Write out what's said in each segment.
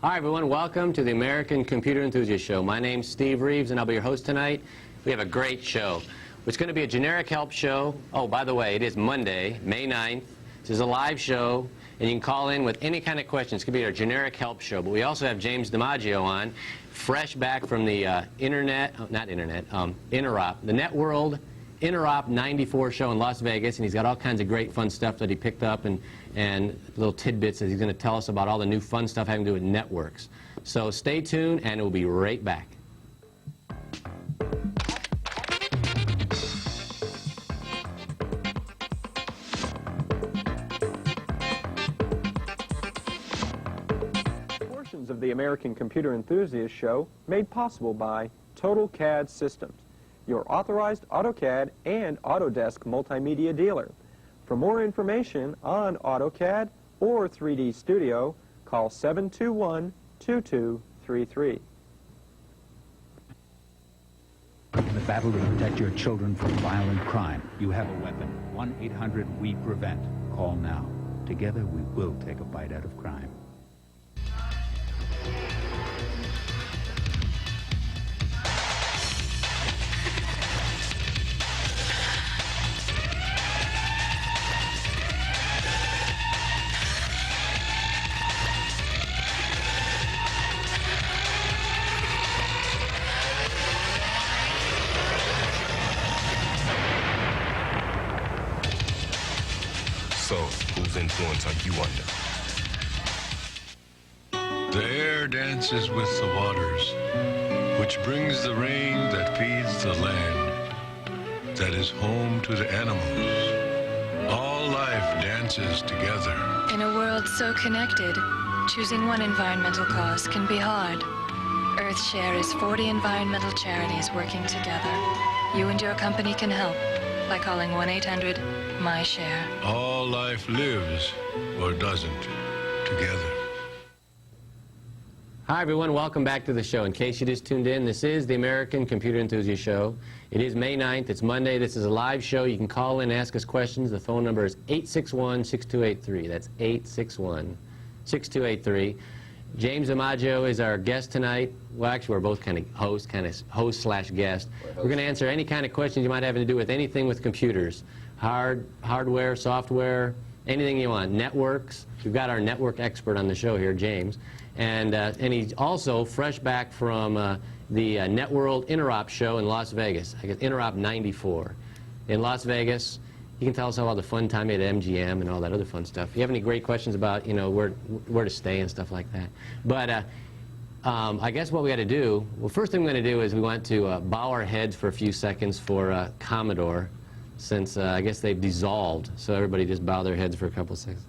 Hi everyone, welcome to the American Computer Enthusiast Show. My name's Steve Reeves and I'll be your host tonight. We have a great show. It's going to be a generic help show. Oh, by the way, it is Monday, May 9th. This is a live show and you can call in with any kind of questions. It could be our generic help show, but we also have James DiMaggio on, fresh back from the Interop, the Net World Interop 94 show in Las Vegas, and he's got all kinds of great fun stuff that he picked up and little tidbits that he's going to tell us about all the new fun stuff having to do with networks. So stay tuned and we'll be right back. Portions of the American Computer Enthusiast Show made possible by Total CAD Systems, your authorized AutoCAD and Autodesk multimedia dealer. For more information on AutoCAD or 3D Studio, call 721-2233. In the battle to protect your children from violent crime, you have a weapon. 1-800-WE-PREVENT. Call now. Together we will take a bite out of crime. So, whose influence are you under? The air dances with the waters, which brings the rain that feeds the land, that is home to the animals. All life dances together. In a world so connected, choosing one environmental cause can be hard. EarthShare is 40 environmental charities working together. You and your company can help by calling 1-800-MY-SHARE. All life lives, or doesn't, together. Hi everyone, welcome back to the show. In case you just tuned in, this is the American Computer Enthusiast Show. It is May 9th, it's Monday, this is a live show. You can call in and ask us questions. The phone number is 861-6283. That's 861-6283. James DiMaggio is our guest tonight. Well, actually, we're both kind of host/guest. We're going to answer any kind of questions you might have to do with anything with computers. Hardware, software, anything you want. Networks. We've got our network expert on the show here, James. And he's also fresh back from the Net World Interop show in Las Vegas. I guess Interop 94 in Las Vegas. He can tell us all the fun time he had at MGM and all that other fun stuff. If you have any great questions about, you know, where to stay and stuff like that. But I guess what we got to do, well, first thing we're going to do is we want to bow our heads for a few seconds for Commodore, since I guess they've dissolved. So everybody just bow their heads for a couple of seconds.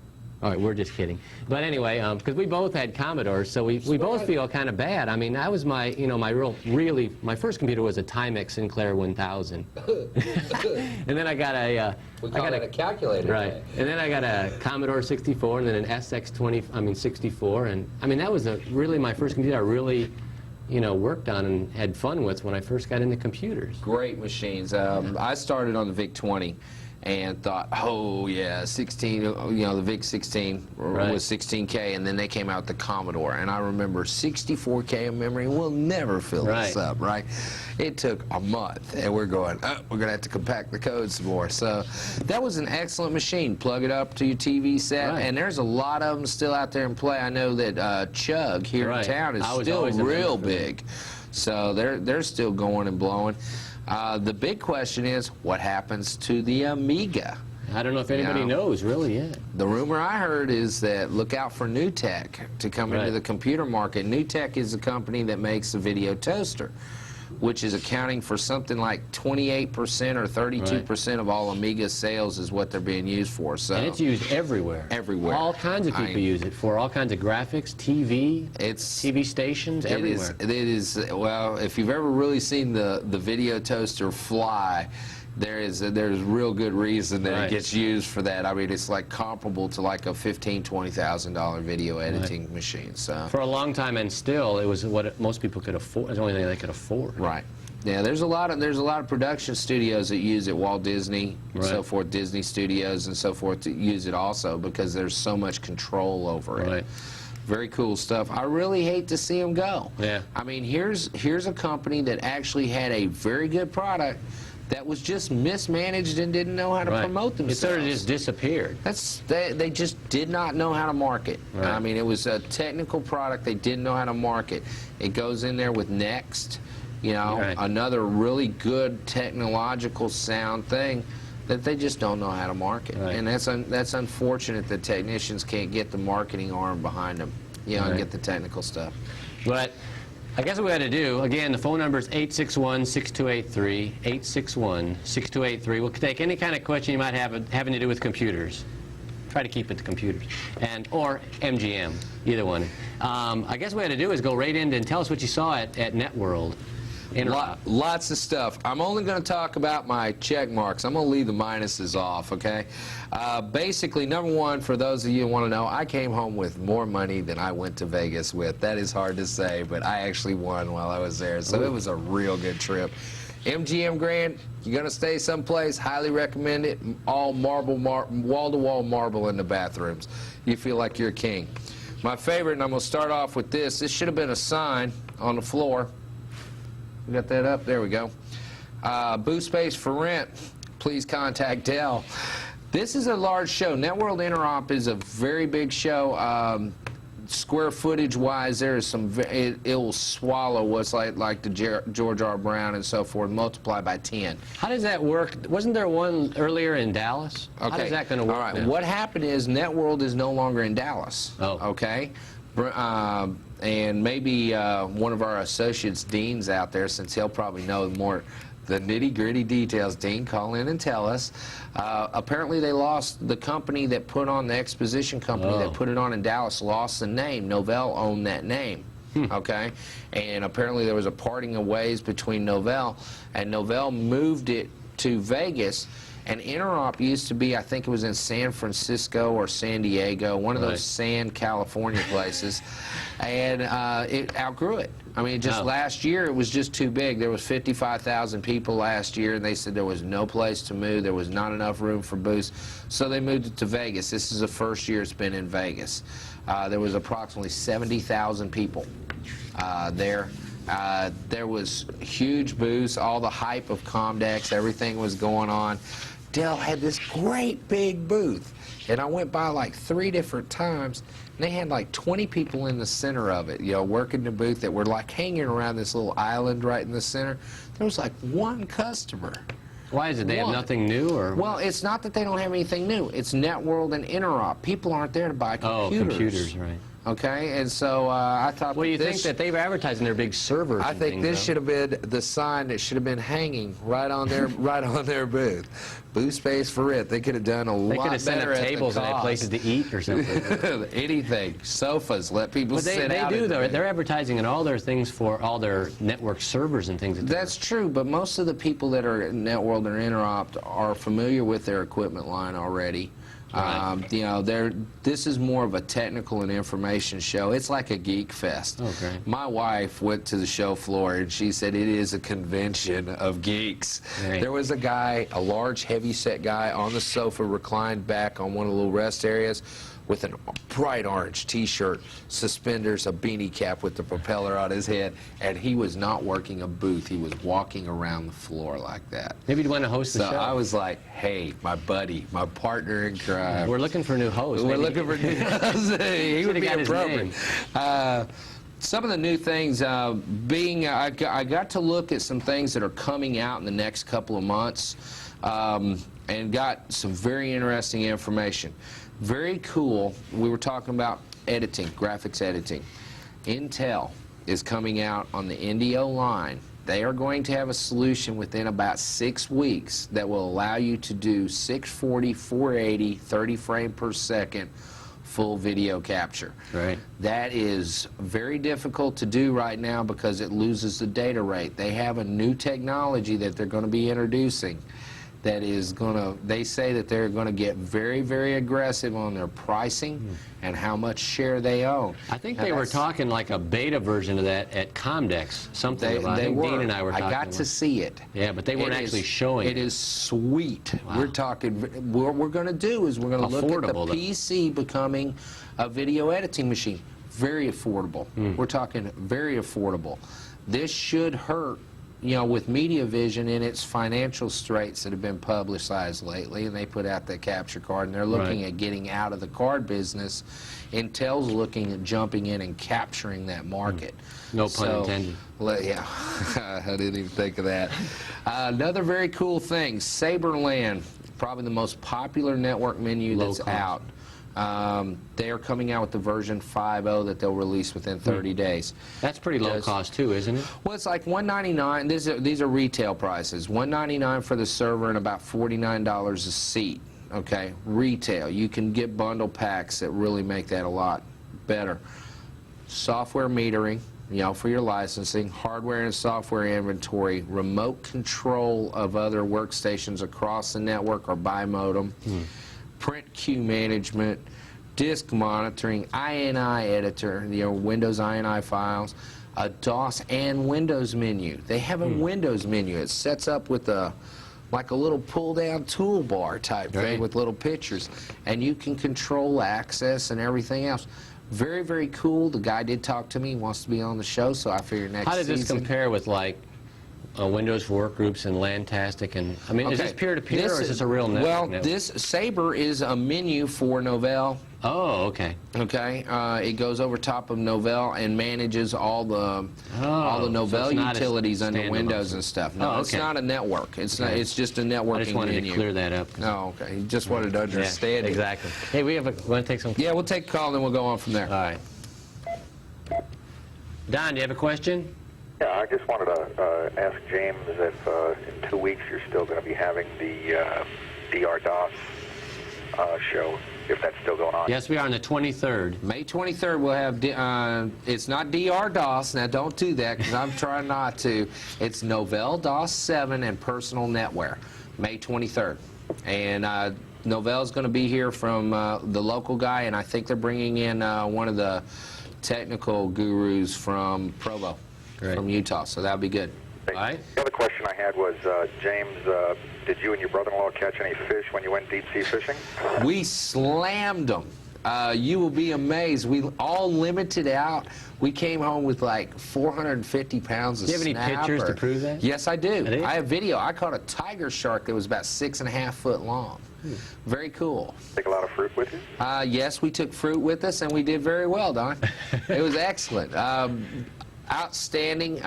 All right, we're just kidding. But anyway, because we both had Commodores, so we both feel kind of bad. I mean, that was my, you know, my first computer was a Timex Sinclair 1000. And then I got a... We call it a calculator. Right. And then I got a Commodore 64 and then an SX 64. And I mean, that was really my first computer I really, you know, worked on and had fun with when I first got into computers. Great machines. I started on the VIC-20 and thought, oh yeah, 16, you know, the VIC-16 was 16K, and then they came out with the Commodore, and I remember 64K of memory. We'll never fill this up, right? It took a month, and we're going, oh, we're going to have to compact the code some more. So that was an excellent machine. Plug it up to your TV set, and there's a lot of them still out there in play. I know that Chug here in town is still real big, so they're still going and blowing. The big question is, what happens to the Amiga? I don't know if anybody knows, really, yet. The rumor I heard is that look out for NewTek to come into the computer market. NewTek is a company that makes a video toaster, which is accounting for something like 28% or 32% of all Amiga sales is what they're being used for. So, and it's used everywhere. Everywhere. All kinds of people use it for all kinds of graphics, TV, TV stations, everywhere. It is, well, if you've ever really seen the video toaster fly, there's real good reason that it gets used for that. I mean, it's like comparable to like a $15,000, $20,000 video editing machine. So for a long time, and still, it was what most people could afford. It's the only thing they could afford. Right. Yeah, there's a lot of production studios that use it. Walt Disney, and so forth, Disney Studios and so forth, to use it also because there's so much control over it. Very cool stuff. I really hate to see them go. Yeah. I mean, here's a company that actually had a very good product that was just mismanaged and didn't know how to promote themselves. It sort of just disappeared. They just did not know how to market. Right. I mean, it was a technical product they didn't know how to market. It goes in there with Next, you know, another really good technological sound thing that they just don't know how to market. Right. And that's unfortunate that technicians can't get the marketing arm behind them, you know, and get the technical stuff. But I guess what we got to do, again, the phone number is 861-6283, 861-6283. We'll take any kind of question you might have having to do with computers. Try to keep it to computers, or MGM, either one. I guess what we got to do is go right in and tell us what you saw at Networld. Lots of stuff. I'm only going to talk about my check marks. I'm going to leave the minuses off, okay? Basically, number one, for those of you who want to know, I came home with more money than I went to Vegas with. That is hard to say, but I actually won while I was there, so it was a real good trip. MGM Grand, you're going to stay someplace, highly recommend it. All marble, wall-to-wall marble in the bathrooms. You feel like you're a king. My favorite, and I'm going to start off with this. This should have been a sign on the floor. We got that up? There we go. Booth space for rent. Please contact Dell. This is a large show. Networld Interop is a very big show. Square footage wise, there is some. It will swallow what's like the George R. Brown and so forth. Multiply by 10. How does that work? Wasn't there one earlier in Dallas? Okay. How is that going to work? All right. Now? What happened is Networld is no longer in Dallas. Oh. Okay. And maybe one of our associates, Dean's out there, since he'll probably know more the nitty-gritty details. Dean, call in and tell us. Apparently they lost the company that put on the exposition company that put it on in Dallas, lost the name. Novell owned that name. Okay? And apparently there was a parting of ways between Novell, and Novell moved it to Vegas. And Interop used to be, I think it was in San Francisco or San Diego, one of those San California places, and it outgrew it. I mean, just last year it was just too big. There was 55,000 people last year, and they said there was no place to move. There was not enough room for booths, so they moved it to Vegas. This is the first year it's been in Vegas. There was approximately 70,000 people there. There was huge booths, all the hype of Comdex, everything was going on. Dell had this great big booth, and I went by like 3 different times, and they had like 20 people in the center of it, you know, working the booth that were like hanging around this little island right in the center. There was like 1 customer. Why is it? They have nothing new, or? Well, it's not that they don't have anything new. It's Networld and Interop. People aren't there to buy computers. Oh, computers, right. Okay, and so I thought. Well, you think that they've advertised in their big servers? I think this should have been the sign that should have been hanging right on their booth. Booth space for rent. They could have done a lot better. They could have set up tables and had places to eat or something. Anything, sofas, let people sit out. They do though. They're advertising in all their things for all their network servers and things. That's true, but most of the people that are at Networld or Interop are familiar with their equipment line already. Right. You know, this is more of a technical and information show. It's like a geek fest. Okay. My wife went to the show floor, and she said it is a convention of geeks. Right. There was a guy, a large, heavy-set guy, on the sofa, reclined back on one of the little rest areas, with a bright orange T-shirt, suspenders, a beanie cap with the propeller on his head, and he was not working a booth. He was walking around the floor like that. Maybe you'd want to host the show. So I was like, hey, my buddy, my partner in crime. We're looking for a new host. We're looking for a new host. He would be appropriate. Some of the new things, I got to look at some things that are coming out in the next couple of months, and got some very interesting information. Very cool. We were talking about editing, graphics editing. Intel is coming out on the Indio line. They are going to have a solution within about 6 weeks that will allow you to do 640, 480, 30 frame per second full video capture. Right. That is very difficult to do right now because it loses the data rate. They have a new technology that they're going to be introducing that is going to, they say that they're going to get very, very aggressive on their pricing and how much share they own. I think they were talking like a beta version of that at Comdex, something about it. Dean and I were talking. I got to see it. Yeah, but they weren't actually showing it. It is sweet. Wow. We're talking, what we're going to do is we're going to look at the PC becoming a video editing machine. very affordable. We're talking very affordable. This should hurt, you know, with MediaVision in its financial straits that have been publicized lately, and they put out that capture card, and they're looking at getting out of the card business. Intel's looking at jumping in and capturing that market. No pun intended. Yeah, I didn't even think of that. Another very cool thing, Saberland, probably the most popular network menu that's out. They are coming out with the version 5.0 that they'll release within 30 days. That's pretty low cost too, isn't it? Well, it's like $199. These are retail prices. $199 for the server and about $49 a seat. Okay, retail. You can get bundle packs that really make that a lot better. Software metering, you know, for your licensing, hardware and software inventory, remote control of other workstations across the network or by modem. Print queue management, disk monitoring, INI editor, you know, Windows INI files, a DOS and Windows menu. They have a Windows menu. It sets up with like a little pull-down toolbar type thing with little pictures, and you can control access and everything else. Very, very cool. The guy did talk to me. He wants to be on the show, so I figure next season. How does this compare with like Windows for Workgroups and Lantastic? And I mean, is this peer-to-peer or is this a real network? Well, this Sabre is a menu for Novell. Oh, okay. Okay, it goes over top of Novell and manages all the Novell utilities under Windows and stuff. No, it's not a network. It's not. It's just a networking menu. I just wanted to clear that up. Oh, okay. You just wanted to understand it. Exactly. Hey, we want to take some. Yeah, we'll take a call and then we'll go on from there. All right. Don, do you have a question? Yeah, I just wanted to ask James if in 2 weeks you're still going to be having the DR-DOS show, if that's still going on. Yes, we are on the 23rd. May 23rd we'll have, it's not DR-DOS, now don't do that because I'm trying not to. It's Novell DOS 7 and Personal NetWare, May 23rd. And Novell's going to be here from the local guy, and I think they're bringing in one of the technical gurus from Provo. From Utah, so that'll be good. All right. The other question I had was, James, did you and your brother-in-law catch any fish when you went deep-sea fishing? We slammed them. You will be amazed. We all limited out. We came home with like 450 pounds of snapper. Do you have any pictures to prove that? Yes, I do. I have video. I caught a tiger shark that was about 6.5 foot long. Very cool. Take a lot of fruit with you? Yes, we took fruit with us, and we did very well, Don. It was excellent. Outstanding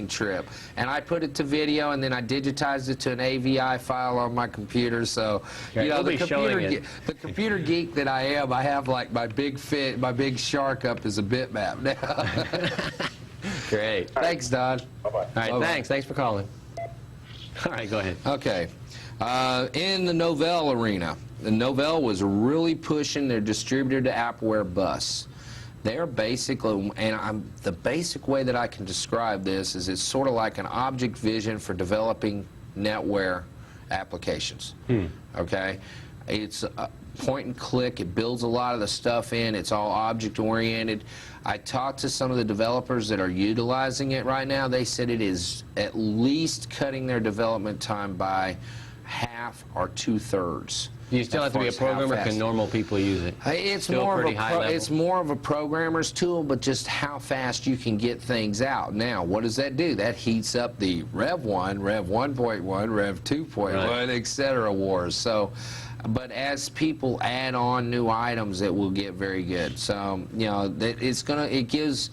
trip, and I put it to video, and then I digitized it to an AVI file on my computer. So, you know, the computer geek that I am, I have like my big shark up as a bitmap now. Great. Thanks, Don. Bye-bye. All right, thanks for calling. All right, go ahead. Okay. In the Novell arena, the Novell was really pushing their distributor to appware bus. They're basically, and the basic way that I can describe this is it's sort of like an object vision for developing netware applications. Okay? It's point and click. It builds a lot of the stuff in. It's all object oriented. I talked to some of the developers that are utilizing it right now. They said it is at least cutting their development time by half or 2/3. Do you still have to be a programmer? Can normal people use it? It's more of a programmer's tool, but just how fast you can get things out. Now, what does that do? That heats up the Rev 1, Rev 1.1, Rev 2.1, etc. wars. So, but as people add on new items, it will get very good. So, you know, it gives.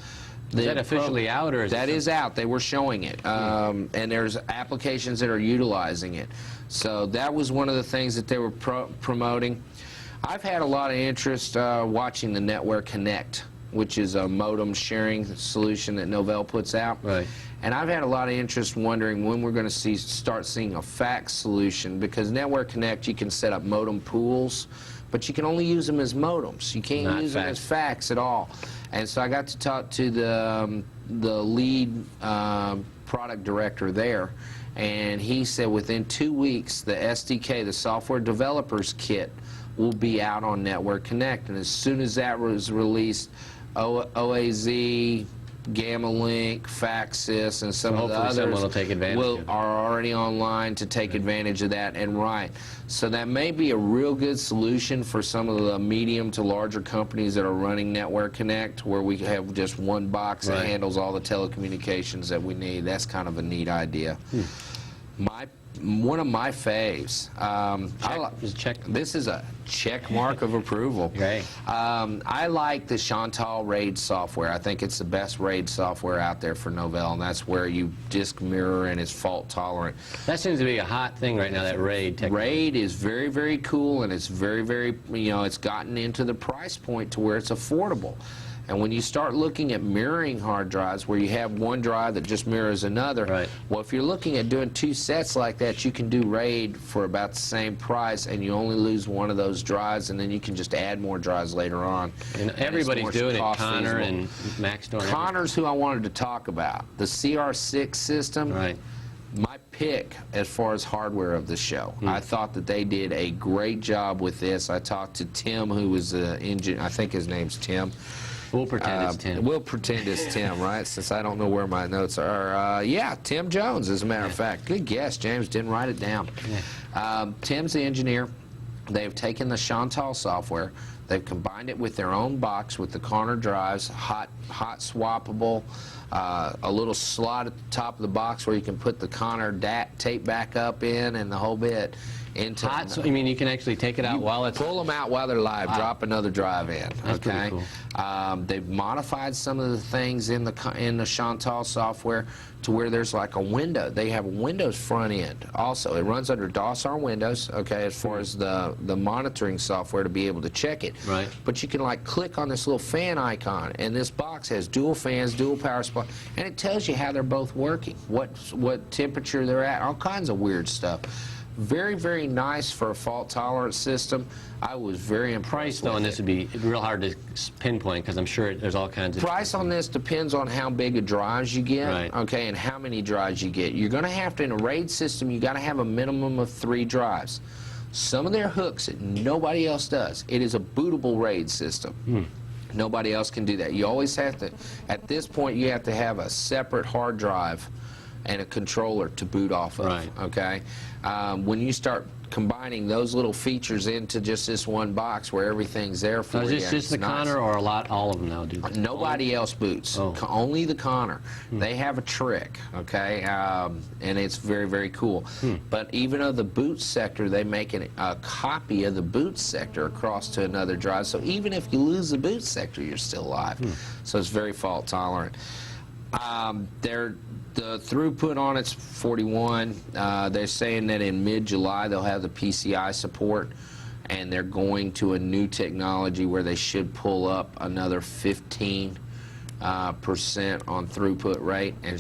Is that officially out, or is that is out? They were showing it, and there's applications that are utilizing it. So that was one of the things that they were promoting. I've had a lot of interest watching the NetWare Connect, which is a modem sharing solution that Novell puts out. Right. And I've had a lot of interest wondering when we're going to start seeing a fax solution, because NetWare Connect, you can set up modem pools, but you can only use them as modems. You can't use them as fax at all. And so I got to talk to the lead product director there, and he said within 2 weeks the SDK, the software developers kit, will be out on NetWare Connect. And as soon as that was released, OAZ, Gamma Link, Faxis, and some of the hopefully others someone will take advantage of it. are already online to take advantage of that and write. So that may be a real good solution for some of the medium to larger companies that are running Network Connect, where we have just one box that handles all the telecommunications that we need. That's kind of a neat idea. One of my faves. This is a check mark of approval. I like the Chantal RAID software. I think it's the best RAID software out there for Novell, and that's where you disk mirror and it's fault tolerant. That seems to be a hot thing right now, that RAID technology. RAID is very, very cool, and it's very, very, it's gotten into the price point to where it's affordable. And when you start looking at mirroring hard drives, where you have one drive that just mirrors another, well, if you're looking at doing 2 sets like that, you can do RAID for about the same price, and you only lose one of those drives, and then you can just add more drives later on. And everybody's doing it, Connor and Max doing it. Connor's who I wanted to talk about. The CR6 system, my pick as far as hardware of the show. I thought that they did a great job with this. I talked to Tim, who was the engineer. I think his name's Tim. We'll pretend it's Tim. We'll pretend it's Tim, right? Since I don't know where my notes are. Yeah, Tim Jones, as a matter of fact. Good guess. James didn't write it down. Tim's the engineer. They've taken the Chantal software. They've combined it with their own box with the Connor drives, hot swappable, a little slot at the top of the box where you can put the Connor tape back up in and the whole bit. Hot, so you mean you can actually take it out while it's... Pull them out while they're live, drop another drive in, That's pretty cool. They've modified some of the things in the Chantal software to where there's like a window. They have a Windows front end also. It runs under DOS-R Windows, okay, as far as the monitoring software to be able to check it. But you can like click on this little fan icon, and this box has dual fans, dual power supply, and it tells you how they're both working, what temperature they're at, all kinds of weird stuff. Very, very nice for a fault-tolerant system. I was very impressed. Price, though, on this would be real hard to pinpoint because I'm sure there's all kinds of... Price on this depends on how big of drives you get, okay, and how many drives you get. You're going to have to, in a RAID system, you got to have a minimum of 3 drives. Some of their hooks that nobody else does. It is a bootable RAID system. Nobody else can do that. You always have to, at this point, you have to have a separate hard drive and a controller to boot off of, okay? When you start combining those little features into just this one box where everything's there for you. Is this just the Connor or all of them now do that? Nobody else boots. Only the Connor. They have a trick, okay? And it's very, very cool. But even of the boot sector, they make a copy of the boot sector across to another drive. So even if you lose the boot sector, you're still alive. So it's very fault tolerant. The throughput on it's 41. They're saying that in mid-July they'll have the PCI support, and they're going to a new technology where they should pull up another 15% on throughput rate. And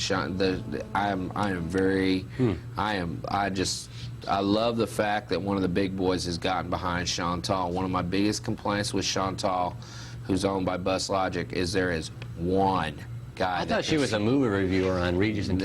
I love the fact that one of the big boys has gotten behind Chantal. One of my biggest complaints with Chantal, who's owned by Bus Logic, is there is one guy. I thought she was a movie reviewer on Reeves and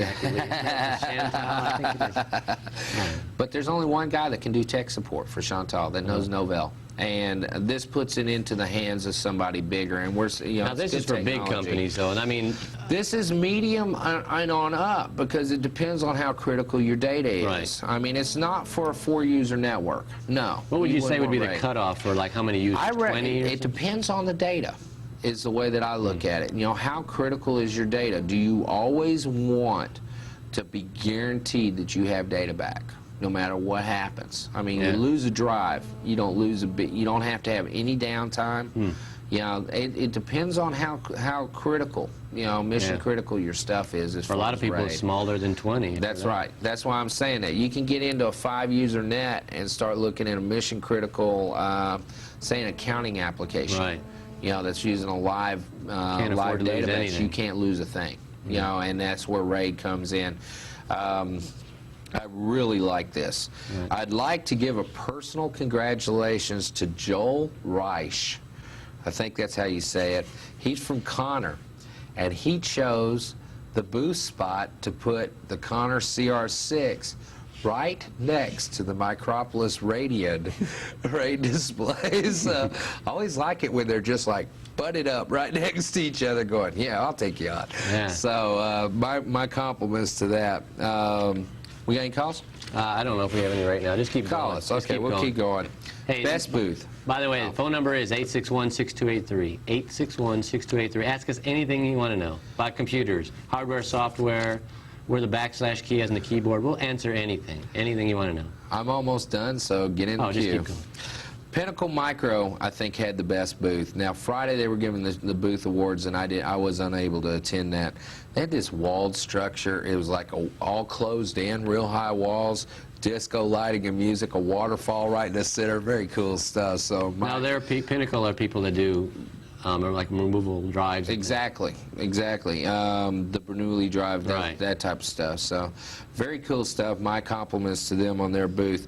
But there's only one guy that can do tech support for Chantal that knows Novell. And this puts it into the hands of somebody bigger. And we're, now this is for big companies, though, and I mean, this is medium and on up because it depends on how critical your data is. I mean, it's not for a 4-user network. No. What would you say would be the cutoff for like how many users? 20? It depends on the data. Is the way that I look at it. How critical is your data? Do you always want to be guaranteed that you have data back, no matter what happens? I mean, you lose a drive, you don't lose a bit. You don't have to have any downtime. It depends on how critical, mission critical your stuff is. For a lot of people, it's smaller than 20. That's right. That's why I'm saying that. You can get into a 5-user net and start looking at a mission critical, say, an accounting application. That's using a live database. You can't lose a thing. And that's where RAID comes in. I really like this. I'd like to give a personal congratulations to Joel Reich. I think that's how you say it. He's from Connor, and he chose the boost spot to put the Connor CR6 right next to the Micropolis Radiant displays. I always like it when they're just like butted up right next to each other going, yeah, I'll take you out. Yeah. So my compliments to that. We got any calls? I don't know if we have any right now. Just keep Call going. us. Just Okay, we'll keep going. Hey, Best booth. By the way, the phone number is 861-6283. 861-6283. Ask us anything you want to know about computers, hardware, software, where the / key is in the keyboard. We'll answer anything. Anything you want to know. I'm almost done, so get in the just queue. keep going. Pinnacle Micro, I think, had the best booth. Now, Friday they were giving the booth awards, and I was unable to attend that. They had this walled structure. It was like all closed in, real high walls, disco lighting and music, a waterfall right in the center. Very cool stuff. So now, Pinnacle are people that do like removable drives. Exactly. The Bernoulli drive, that type of stuff. So, very cool stuff. My compliments to them on their booth.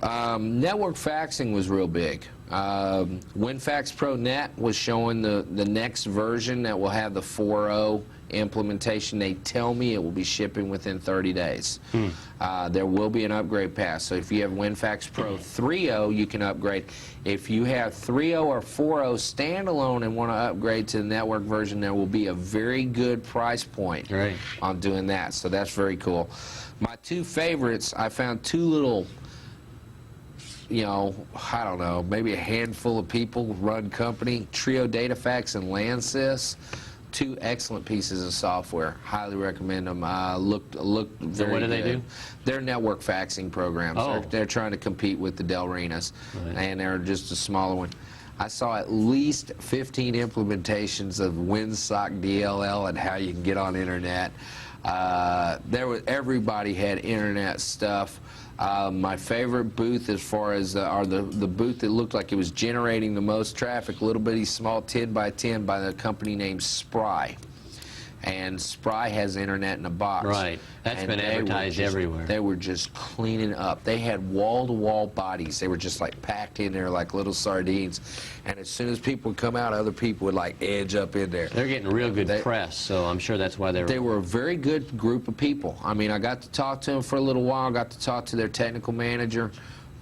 Network faxing was real big. WinFax Pro Net was showing the next version that will have the 4.0 implementation. They tell me it will be shipping within 30 days. There will be an upgrade pass. So if you have WinFax Pro 3.0, you can upgrade. If you have 3.0 or 4.0 standalone and want to upgrade to the network version, there will be a very good price point on doing that. So that's very cool. My two favorites, I found two little, I don't know, maybe a handful of people run company, Trio DataFax and Lansys. Two excellent pieces of software. Highly recommend them. Looked very So what do they do? They're network faxing programs. Oh. They're trying to compete with the Delrinas, and they're just a smaller one. I saw at least 15 implementations of WinSock DLL and how you can get on internet. Everybody had internet stuff. My favorite booth as far as the booth that looked like it was generating the most traffic, little bitty small 10 by 10 by the company named Spry. And Spry has internet in a box. Right. That's been advertised everywhere. They were just cleaning up. They had wall-to-wall bodies. They were just like packed in there like little sardines. And as soon as people would come out, other people would like edge up in there. They're getting real good press, so I'm sure that's why they were a very good group of people. I mean, I got to talk to them for a little while. Got to talk to their technical manager.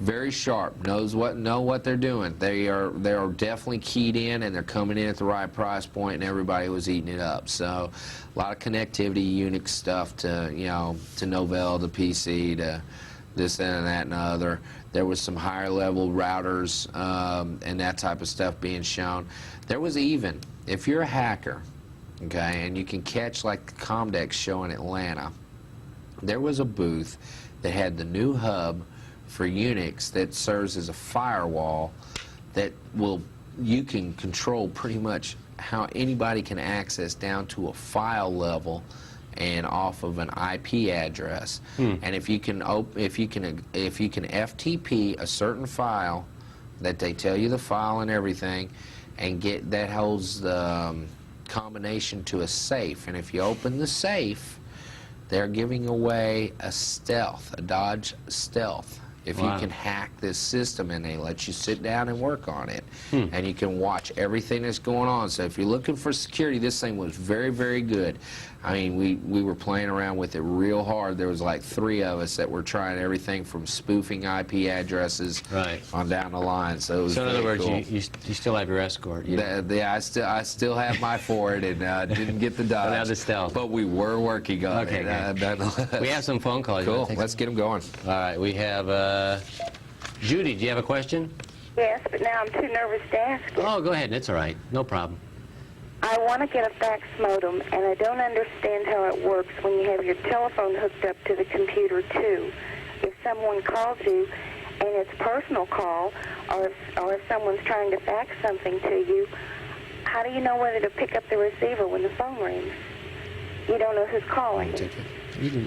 Very sharp, know what they're doing. They are definitely keyed in, and they're coming in at the right price point, and everybody was eating it up. So, a lot of connectivity, Unix stuff to to Novell, to PC, to this and that and the other. There was some higher level routers and that type of stuff being shown. There was even, if you're a hacker, okay, and you can catch like the Comdex show in Atlanta, there was a booth that had the new hub for Unix that serves as a firewall that you can control pretty much how anybody can access down to a file level and off of an IP address. And if you can FTP a certain file that they tell you the file and everything, and that holds the combination to a safe, and if you open the safe, they're giving away a Dodge Stealth. If you can hack this system, and they let you sit down and work on it, and you can watch everything that's going on. So if you're looking for security, this thing was very, very good. I mean, we were playing around with it real hard. There was like 3 of us that were trying everything from spoofing IP addresses on down the line. So it was in other words, cool. you still have your escort. Yeah, I still have my Ford, and didn't get the Dodge. Don't have the Stealth. But we were working on it. We have some phone calls. Cool. Let's get them going. All right. We have Judy. Do you have a question? Yes, but now I'm too nervous to ask it. Oh, go ahead. It's all right. No problem. I want to get a fax modem, and I don't understand how it works when you have your telephone hooked up to the computer, too. If someone calls you, and it's a personal call, or if someone's trying to fax something to you, how do you know whether to pick up the receiver when the phone rings? You don't know who's calling.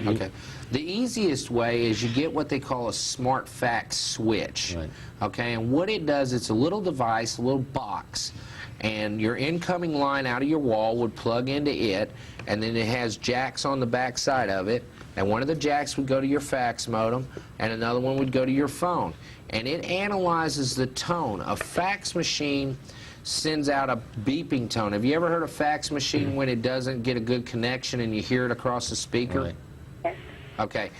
Okay. The easiest way is you get what they call a smart fax switch. Okay, and what it does, it's a little device, a little box, and your incoming line out of your wall would plug into it, and then it has jacks on the back side of it, and one of the jacks would go to your fax modem, and another one would go to your phone. And it analyzes the tone. A fax machine sends out a beeping tone. Have you ever heard a fax machine when it doesn't get a good connection and you hear it across the speaker? Yes. Okay.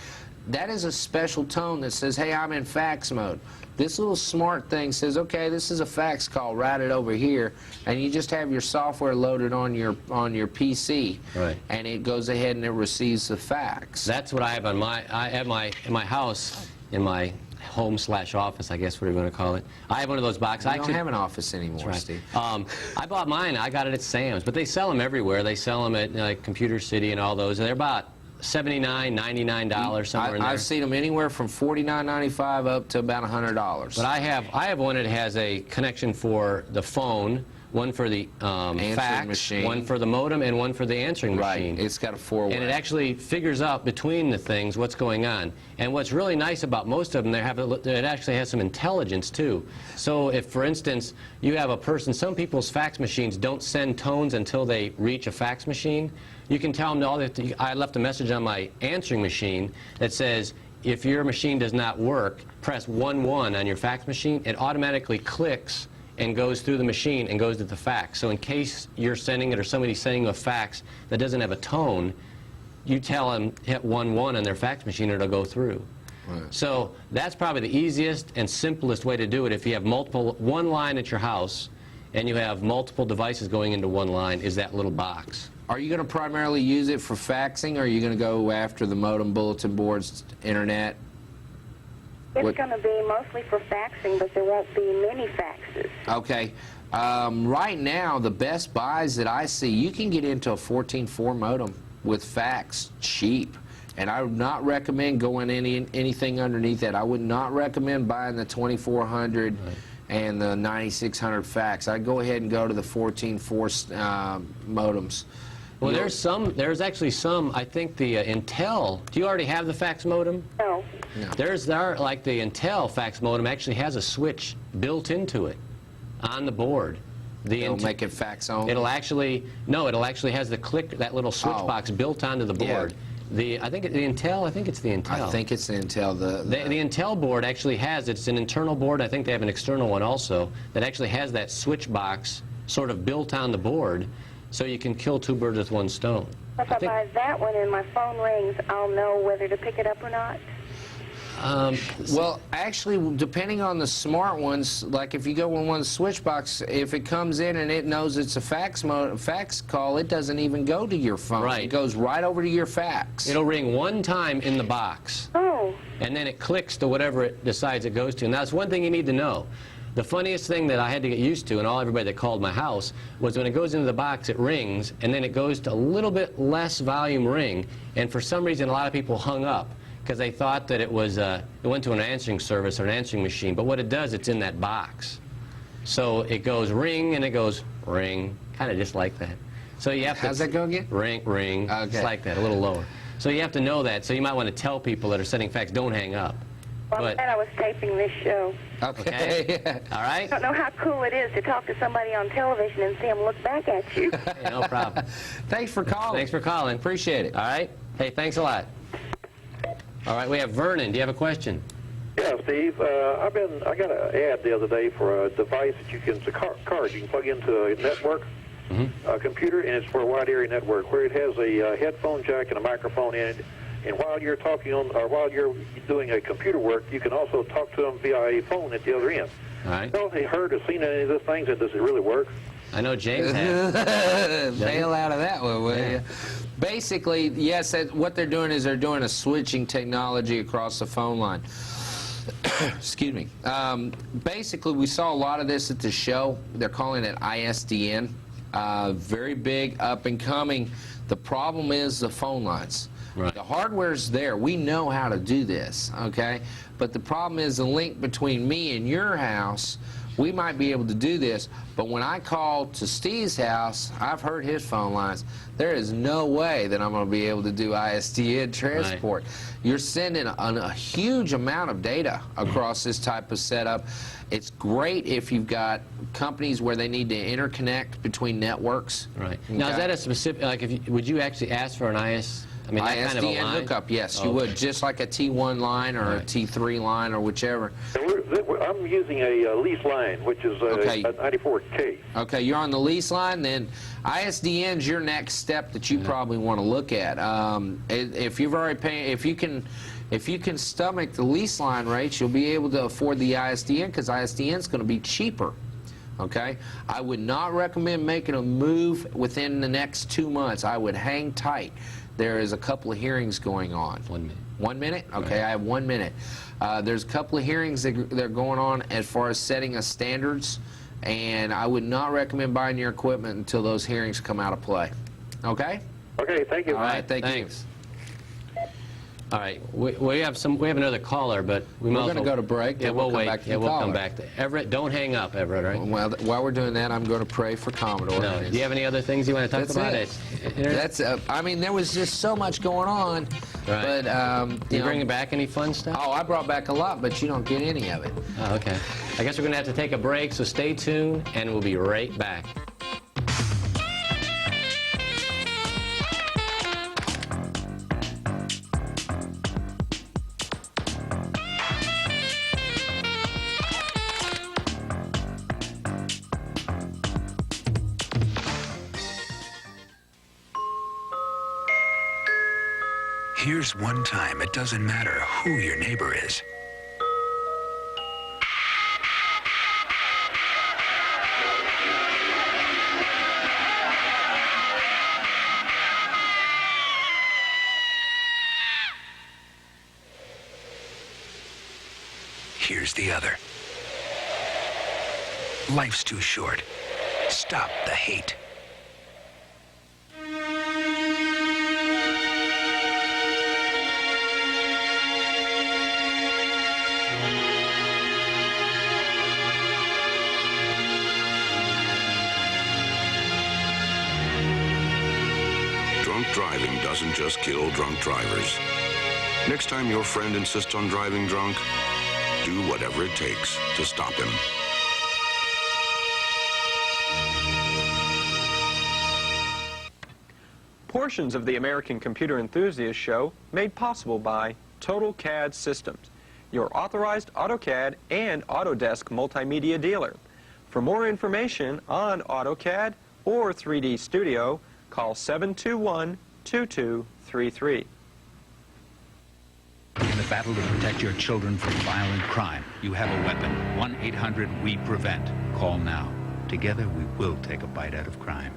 that is a special tone that says, hey, I'm in fax mode. This little smart thing says, okay, this is a fax call, write it over here, and you just have your software loaded on your PC, right, and it goes ahead and it receives the fax. That's what I have on in my house, in my home/office, I guess what you're going to call it. I have one of those boxes. I don't have an office anymore, right, Steve. I bought mine. I got it at Sam's, but they sell them everywhere. They sell them at like Computer City and all those. And they're about $79, $99 somewhere in there. I've seen them anywhere from $49.95 up to about $100. But I have one that has a connection for the phone, one for the fax machine, one for the modem, and one for the answering machine. Right, it's got a four-way. And it actually figures out between the things what's going on. And what's really nice about most of them, it actually has some intelligence too. So if, for instance, you have a person, some people's fax machines don't send tones until they reach a fax machine. You can tell them, I left a message on my answering machine that says, if your machine does not work, press 1-1 on your fax machine. It automatically clicks and goes through the machine and goes to the fax. So in case you're sending it or somebody's sending a fax that doesn't have a tone, you tell them hit 1-1 on their fax machine and it'll go through. Right. So that's probably the easiest and simplest way to do it. If you have one line at your house and you have multiple devices going into one line, is that little box. Are you going to primarily use it for faxing, or are you going to go after the modem, bulletin boards, internet? It's going to be mostly for faxing, but there won't be many faxes. Okay. Right now, the best buys that I see, you can get into a 14.4 modem with fax cheap. And I would not recommend going anything underneath that. I would not recommend buying the 2400 and the 9600 fax. I'd go ahead and go to the 14.4 modems. Well, there's actually some, I think the Intel, do you already have the fax modem? No. Like the Intel fax modem actually has a switch built into it on the board. It'll make it fax on? It'll actually has the that little switch box built onto the board. Yeah. I think it's the Intel. I think it's the Intel. The Intel board actually has, it's an internal board. I think they have an external one also that actually has that switch box sort of built on the board, so you can kill two birds with one stone. If I buy that one and my phone rings, I'll know whether to pick it up or not? Well, actually, depending on the smart ones, like if you go on one of the switch box, if it comes in and it knows it's a fax call, it doesn't even go to your phone. Right. It goes right over to your fax. It'll ring one time in the box. Oh. And then it clicks to whatever it decides it goes to. And that's one thing you need to know. The funniest thing that I had to get used to, and everybody that called my house, was when it goes into the box, it rings, and then it goes to a little bit less volume ring. And for some reason, a lot of people hung up because they thought that it was it went to an answering service or an answering machine. But what it does, it's in that box. So it goes ring and it goes ring, kind of just like that. So you have to. How's that go again? Ring, ring. Okay. Just like that, a little lower. So you have to know that. So you might want to tell people that are sending fax, don't hang up. Well, I'm glad I was taping this show. Okay. All right. I don't know how cool it is to talk to somebody on television and see them look back at you. Hey, no problem. Thanks for calling. Thanks for calling. Appreciate it. All right. Hey, thanks a lot. All right, we have Vernon. Do you have a question? Yeah, Steve. I got an ad the other day for a device that you can, it's a card you can plug into a network, computer, and it's for a wide area network where it has a headphone jack and a microphone in it. And while you're talking on, or while you're doing a computer work, you can also talk to them via a phone at the other end. All right. Well, have you heard or seen any of those things, and does it really work? I know James has. Bail out of that one, will you? Basically, yes, what they're doing is they're doing a switching technology across the phone line. Excuse me. Basically, we saw a lot of this at the show. They're calling it ISDN. Very big, up and coming. The problem is the phone lines. Right. The hardware's there. We know how to do this, okay? But the problem is the link between me and your house. We might be able to do this, but when I call to Steve's house, I've heard his phone lines. There is no way that I'm going to be able to do ISDN transport. Right. You're sending a huge amount of data across this type of setup. It's great if you've got companies where they need to interconnect between networks. Right. Okay. Now, is that a specific, like, would you actually ask for an ISDN ISDN kind of a line? hookup, yes, you would, just like a T1 line or a T3 line or whichever. I'm using a lease line, which is a 94K. Okay, you're on the lease line, then ISDN's your next step that you probably want to look at. If you've already paid, if If you can stomach the lease line rates, you'll be able to afford the ISDN because ISDN is going to be cheaper. Okay? I would not recommend making a move within the next 2 months. I would hang tight. There is a couple of hearings going on. 1 minute. 1 minute? Okay, Right. I have 1 minute. There's a couple of hearings that are going on as far as setting of standards, and I would not recommend buying your equipment until those hearings come out of play. Okay? Okay, thank you. All right, thank Thanks. All right, we have another caller, but We're going to go to break. Yeah, then we'll come wait. back to Yeah, the we'll come caller. back to Everett. Don't hang up, Everett. Right? Well, while we're doing that, I'm going to pray for Commodore. No. Do you have any other things you want to talk That's about? it. That's. I mean, there was just so much going on. Right. But You bringing back any fun stuff? Oh, I brought back a lot, but you don't get any of it. Oh, okay. I guess we're going to have to take a break, so stay tuned, and we'll be right back. Here's one time it doesn't matter who your neighbor is. Here's the other. Life's too short. Stop the hate. Drunk driving doesn't just kill drunk drivers. Next time your friend insists on driving drunk, do whatever it takes to stop him. Portions of the American Computer Enthusiast Show made possible by Total CAD Systems, your authorized AutoCAD and Autodesk multimedia dealer. For more information on AutoCAD or 3D Studio, call 721-2233. In the battle to protect your children from violent crime, you have a weapon. 1-800-WE-PREVENT. Call now. Together we will take a bite out of crime.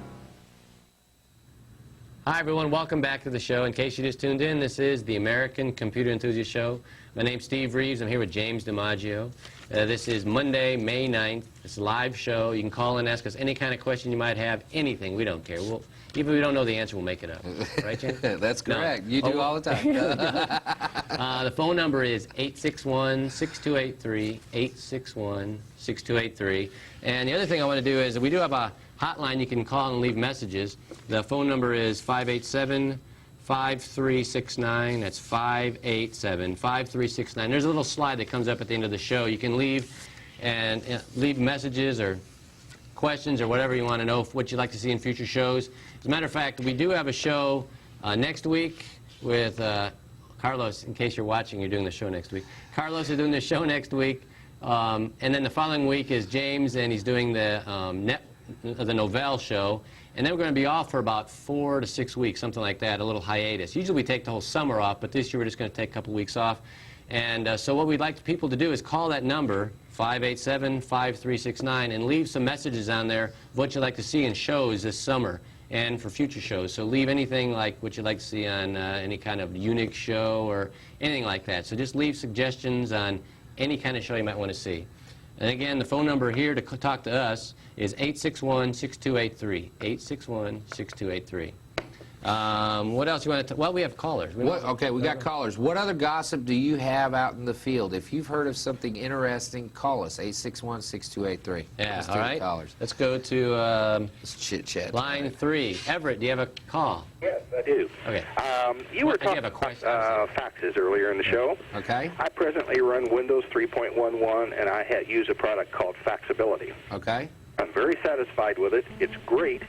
Hi, everyone. Welcome back to the show. In case you just tuned in, this is the American Computer Enthusiast Show. My name's Steve Reeves. I'm here with James DiMaggio. This is Monday, May 9th. It's a live show. You can call and ask us any kind of question you might have, anything. We don't care. Even if we don't know the answer, we'll make it up. Right, James? That's correct. No. You do all the time. The phone number is 861-6283, 861-6283. And the other thing I want to do is we do have a hotline you can call and leave messages. The phone number is 587-5369. That's 587-5369. There's a little slide that comes up at the end of the show. You can leave messages or questions or whatever you want to know, what you'd like to see in future shows. As a matter of fact, we do have a show next week with Carlos. In case you're watching, you're doing the show next week. Carlos is doing the show next week. And then the following week is James, and he's doing the Novell show. And then we're going to be off for about 4 to 6 weeks, something like that, a little hiatus. Usually we take the whole summer off, but this year we're just going to take a couple weeks off. And so what we'd like people to do is call that number, 587-5369, and leave some messages on there of what you'd like to see in shows this summer and for future shows. So leave anything like what you'd like to see on any kind of Unix show or anything like that. So just leave suggestions on any kind of show you might want to see. And again, the phone number here to talk to us is 861-6283, 861-6283. What else you want to well, we have callers. Okay, we got callers. What other gossip do you have out in the field? If you've heard of something interesting, call us, 861-6283. Yeah, Let's all take right. callers. Let's go to Let's chit-chat. line 3. Everett, do you have a call? Yes, I do. Okay. You were Do you talking have a about question? faxes earlier in the show. Okay, I presently run Windows 3.11, and I use a product called Faxability. okay. I'm very satisfied with it. It's great.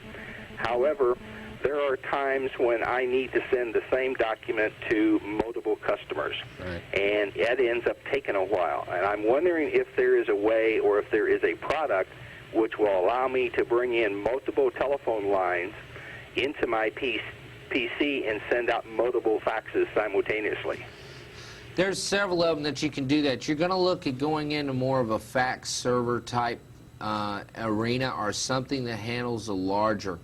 However, there are times when I need to send the same document to multiple customers, Right. and it ends up taking a while. And I'm wondering if there is a way or if there is a product which will allow me to bring in multiple telephone lines into my PC and send out multiple faxes simultaneously. There's several of them that you can do that. You're going to look at going into more of a fax server type arena or something that handles a larger.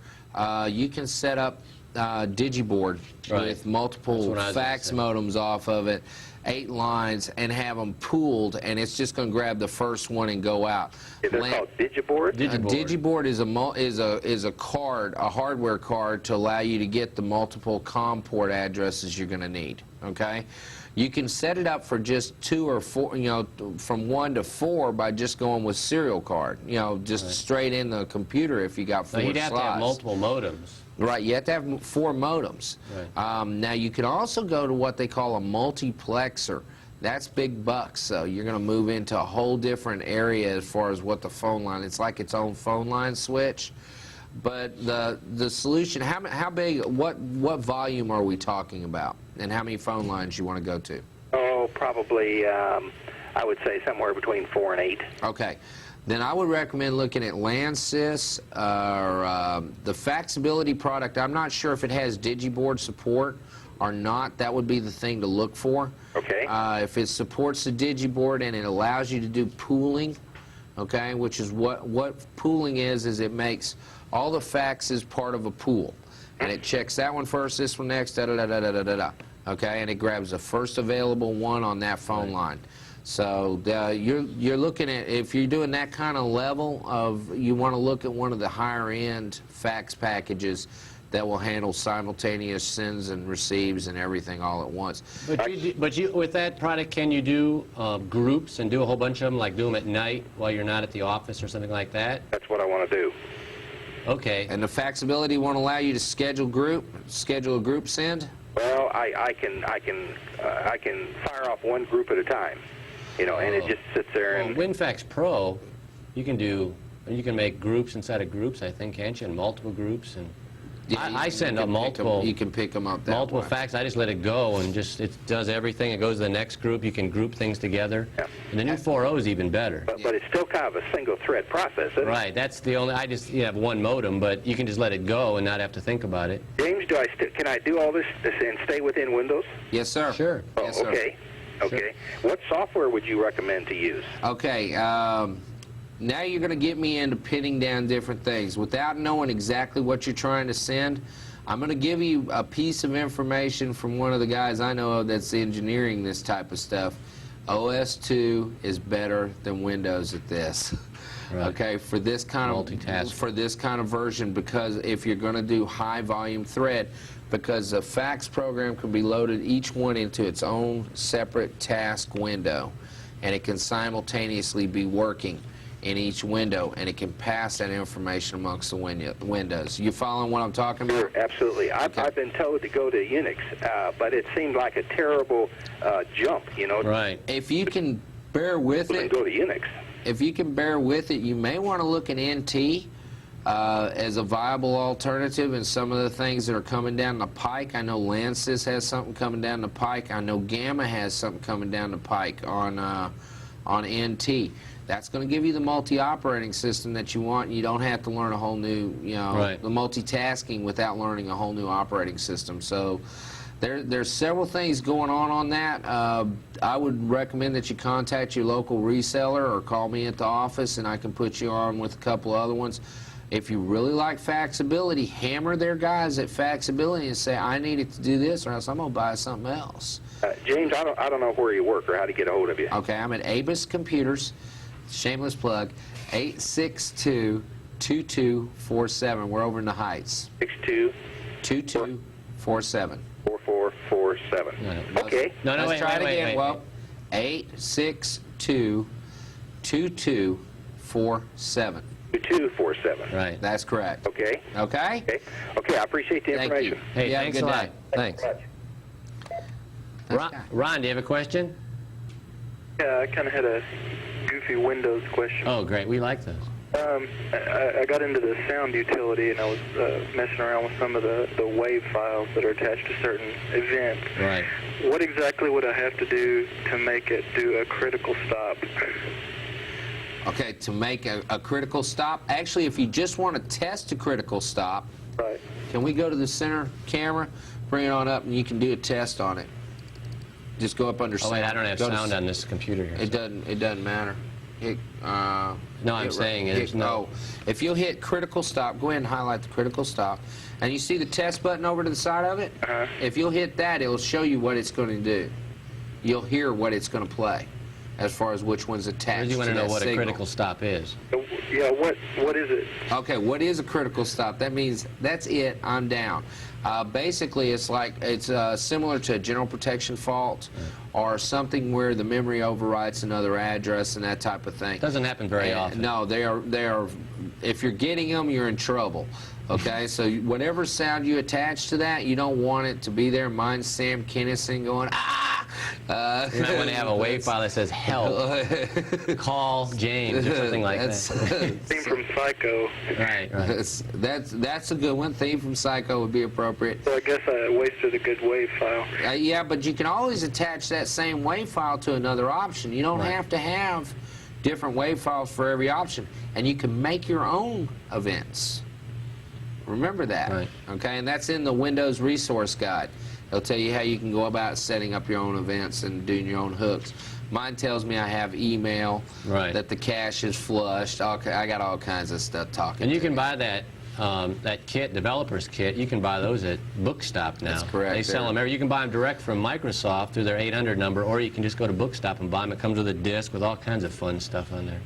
You can set up digiboard with multiple fax modems off of it, 8 lines, and have them pooled, and it's just going to grab the first one and go out. Is it called digiboard? Digiboard is a card, a hardware card, to allow you to get the multiple COM port addresses you're going to need. Okay, you can set it up for just 2 or 4, you know, from 1 to 4 by just going with serial card. You know, just straight in the computer if you got 4 slots. You'd have to have multiple modems. Right, you have to have 4 modems. Right. Now you can also go to what they call a multiplexer. That's big bucks, so you're going to move into a whole different area as far as what the phone line. It's like its own phone line switch. But the solution, how big, what volume are we talking about, and how many phone lines you want to go to? Oh, probably, I would say somewhere between 4 and 8. Okay. Then I would recommend looking at LANSYS or the Faxability product. I'm not sure if it has digiboard support or not. That would be the thing to look for. Okay. If it supports the digiboard and it allows you to do pooling, okay, which is what pooling is it makes all the faxes part of a pool. And it checks that one first, this one next, da-da-da-da-da-da-da. Okay, and it grabs the first available one on that phone line. So you're looking at, if you're doing that kind of level of, you want to look at one of the higher end fax packages that will handle simultaneous sends and receives and everything all at once. But you, with that product, can you do groups and do a whole bunch of them, like do them at night while you're not at the office or something like that? That's what I want to do. Okay. And the Faxability won't allow you to schedule a group send? Well, I can fire off one group at a time, you know, and it just sits there. And WinFax Pro, you can make groups inside of groups, I think, can't you? And multiple groups, and yeah, I send up multiple. You can pick them up that multiple way. fax. I just let it go, and it does everything. It goes to the next group. You can group things together. Yeah. And the new 4.0 is even better. But it's still kind of a single thread process, isn't it? Right. That's the only. You have one modem, but you can just let it go and not have to think about it. James, can I do all this and stay within Windows? Yes, sir. Sure. Oh, yes, sir. Okay. Okay. Sure. What software would you recommend to use? Okay. Now you're going to get me into pinning down different things. Without knowing exactly what you're trying to send, I'm going to give you a piece of information from one of the guys I know of that's engineering this type of stuff. OS2 is better than Windows at this. Right. Okay, for this kind of version, because if you're going to do high volume thread, because the fax program can be loaded each one into its own separate task window, and it can simultaneously be working in each window, and it can pass that information amongst the windows. You following what I'm talking about? Sure, absolutely. I've been told to go to Unix, but it seemed like a terrible jump, you know. Right. If you can bear with it, go to Unix. If you can bear with it, you may want to look at NT as a viable alternative in some of the things that are coming down the pike. I know LANSYS has something coming down the pike. I know Gamma has something coming down the pike on NT. That's going to give you the multi-operating system that you want, and you don't have to learn a whole new, the multitasking without learning a whole new operating system. So there's several things going on that. I would recommend that you contact your local reseller or call me at the office, and I can put you on with a couple other ones. If you really like Faxability, hammer their guys at Faxability and say, I need it to do this, or else I'm going to buy something else. James, I don't know where you work or how to get a hold of you. Okay, I'm at Abus Computers. Shameless plug, 862-2247. We're over in the Heights. 62-2247. 4447. Okay. No, Let's try it again. Wait. Well, 862-2247. 2247. Right. That's correct. Okay. Okay? Okay, I appreciate the information. Thank you. Hey, thanks a lot. Thanks. Ron, do you have a question? Yeah, I kind of had a goofy Windows question. Oh, great. We like those. I got into the sound utility, and I was messing around with some of the WAV files that are attached to certain events. Right. What exactly would I have to do to make it do a critical stop? Okay, to make a critical stop. Actually, if you just want to test a critical stop, right. Can we go to the center camera, bring it on up, and you can do a test on it. Just go up under Oh sound. wait, I don't have Go to sound on this computer here. It doesn't matter. Hit, No, I'm saying there's no. If you'll hit critical stop, go ahead and highlight the critical stop, and you see the test button over to the side of it. If you'll hit that, it'll show you what it's going to do. You'll hear what it's going to play, as far as which one's attached. You want to know what signal. a critical stop is? Yeah, what is it? Okay, what is a critical stop? That means that's it. I'm down. Basically, it's similar to a general protection fault, or something where the memory overwrites another address and that type of thing. Doesn't happen very often. No, they are. If you're getting them, you're in trouble. Okay, so whatever sound you attach to that, you don't want it to be there. Mine's Sam Kinison going, ah! You might want to have a WAV file that says help, call James, or something like that. Theme from Psycho. Right. That's a good one. Theme from Psycho would be appropriate. So I guess I wasted a good WAV file. Yeah, but you can always attach that same WAV file to another option. You don't have to have different WAV files for every option. And you can make your own events. Remember that. Right. Okay, and that's in the Windows Resource Guide. It'll tell you how you can go about setting up your own events and doing your own hooks. Mine tells me I have email, that the cache is flushed. Okay, I got all kinds of stuff talking. And you can buy that kit, developer's kit. You can buy those at Bookstop now. That's correct. They sell them. You can buy them direct from Microsoft through their 800 number, or you can just go to Bookstop and buy them. It comes with a disc with all kinds of fun stuff on there.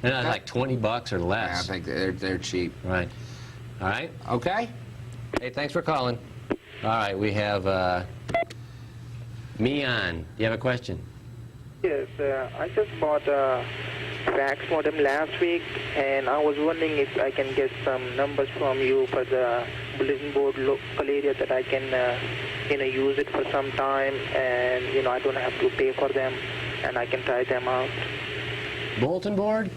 And that's like $20 or less. Yeah, I think they're cheap. Right. All right. Okay. Hey, thanks for calling. All right, we have Mian. Do you have a question? Yes, I just bought a fax modem last week, and I was wondering if I can get some numbers from you for the bulletin board local area that I can, use it for some time, and I don't have to pay for them, and I can try them out. Bulletin board?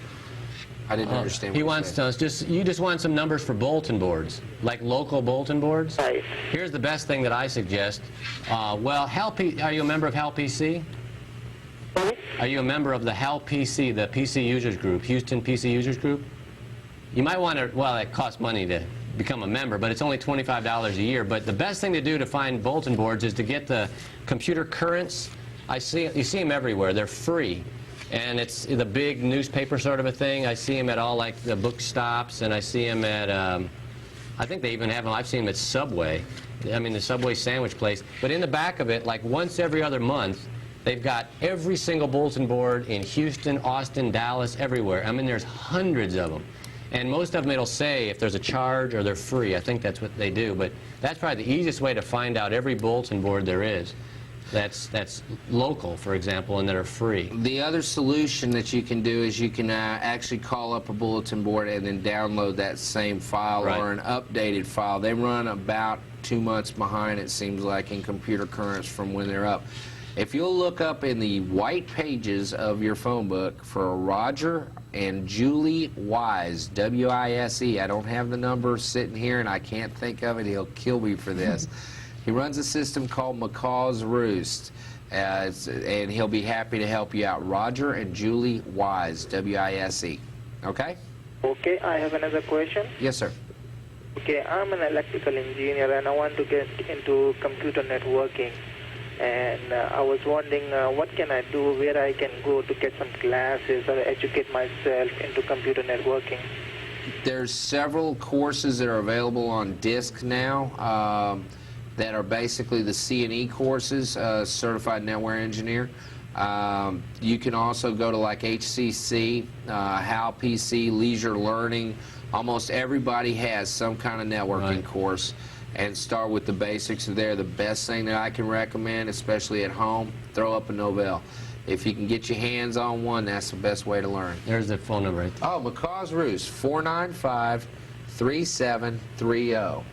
I didn't understand. He wants to you just want some numbers for bulletin boards, like local bulletin boards. Right. Here's the best thing that I suggest. Well, are you a member of HAL PC? Are you a member of the HAL PC, the PC Users Group, Houston PC Users Group? You might want to. Well, it costs money to become a member, but it's only $25 a year. But the best thing to do to find bulletin boards is to get the computer currents. You see them everywhere. They're free. And it's the big newspaper sort of a thing. I see them at all, like, the book stops, and I see them at, I think they even have them, I've seen them at Subway. I mean, the Subway sandwich place. But in the back of it, like once every other month, they've got every single bulletin board in Houston, Austin, Dallas, everywhere. I mean, there's hundreds of them. And most of them, it'll say if there's a charge or they're free. I think that's what they do. But that's probably the easiest way to find out every bulletin board there is. That's local, for example, and that are free. The other solution that you can do is you can actually call up a bulletin board and then download that same file or an updated file. They run about 2 months behind, it seems like, in computer currents from when they're up. If you'll look up in the white pages of your phone book for Roger and Julie Wise, W-I-S-E. I don't have the number sitting here, and I can't think of it. He'll kill me for this. He runs a system called Macaw's Roost, and he'll be happy to help you out. Roger and Julie Wise, W-I-S-E. Okay? Okay, I have another question. Yes, sir. Okay, I'm an electrical engineer, and I want to get into computer networking. And I was wondering what can I do, where I can go to get some classes or educate myself into computer networking. There's several courses that are available on disk now. That are basically the C&E courses, Certified Network Engineer. You can also go to like HCC, HAL PC, Leisure Learning. Almost everybody has some kind of networking course, and start with the basics there. The best thing that I can recommend, especially at home, throw up a Novell. If you can get your hands on one, that's the best way to learn. There's the phone number right there. Oh, Macaw's Roost, 495-3730.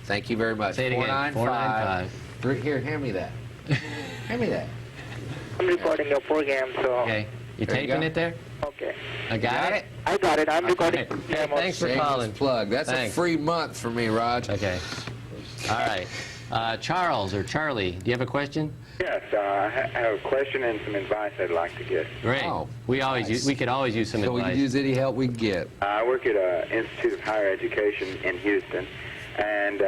Thank you very much. Say it again. 495. Here, hand me that. Hand me that. I'm recording your program, so... Okay. You taping it there? Okay. I got it? I got it. I'm recording. Hey, thanks for calling. Plug. That's a free month for me, Raj. Okay. All right. Charles or Charlie, do you have a question? Yes, I have a question and some advice I'd like to get. Great. Oh, we could always use some advice. So we can use any help we can get. I work at an Institute of Higher Education in Houston, and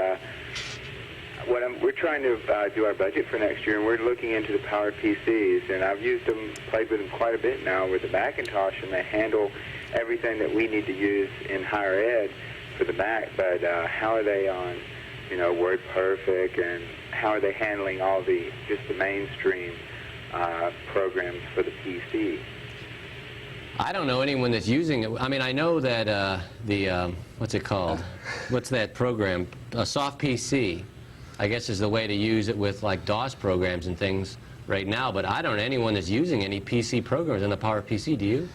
We're trying to do our budget for next year, and we're looking into the Power PCs, and I've used them, played with them quite a bit now with the Macintosh, and they handle everything that we need to use in higher ed for the Mac, but how are they on, you know, WordPerfect, and how are they handling all the, just the mainstream programs for the PC? I don't know anyone that's using it. I mean, I know that what's it called? What's that program? A soft PC, I guess, is the way to use it with like DOS programs and things right now. But I don't know anyone that's using any PC programs in the Power PC. Do you?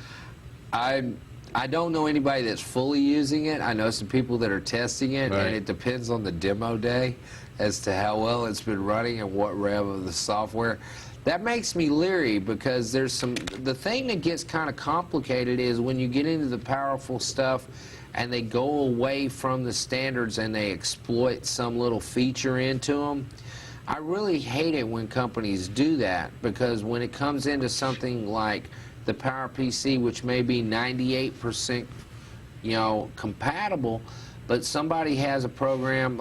I don't know anybody that's fully using it. I know some people that are testing it, Right. and it depends on the demo day as to how well it's been running and what rev of the software. That makes me leery because there's the thing that gets kind of complicated is when you get into the powerful stuff and they go away from the standards and they exploit some little feature into them. I really hate it when companies do that, because when it comes into something like the Power PC, which may be 98%, you know, compatible, but somebody has a program,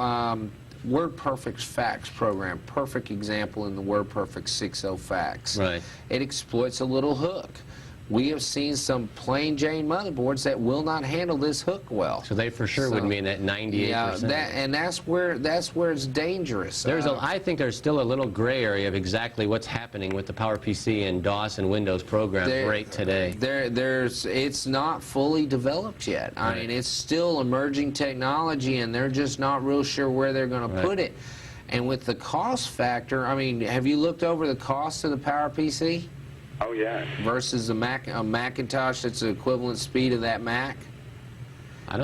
WordPerfect's fax program, perfect example in the WordPerfect 6.0 fax. Right. It exploits a little hook. We have seen some plain Jane motherboards that will not handle this hook well. So they for sure would mean that 98%. Yeah, and that's where it's dangerous. I think there's still a little gray area of exactly what's happening with the Power PC and DOS and Windows programs right today. It's not fully developed yet. Right. I mean, it's still emerging technology, and they're just not real sure where they're going to put it. And with the cost factor, I mean, have you looked over the cost of the Power PC? Oh, yeah. Versus a Macintosh that's the equivalent speed of that Mac?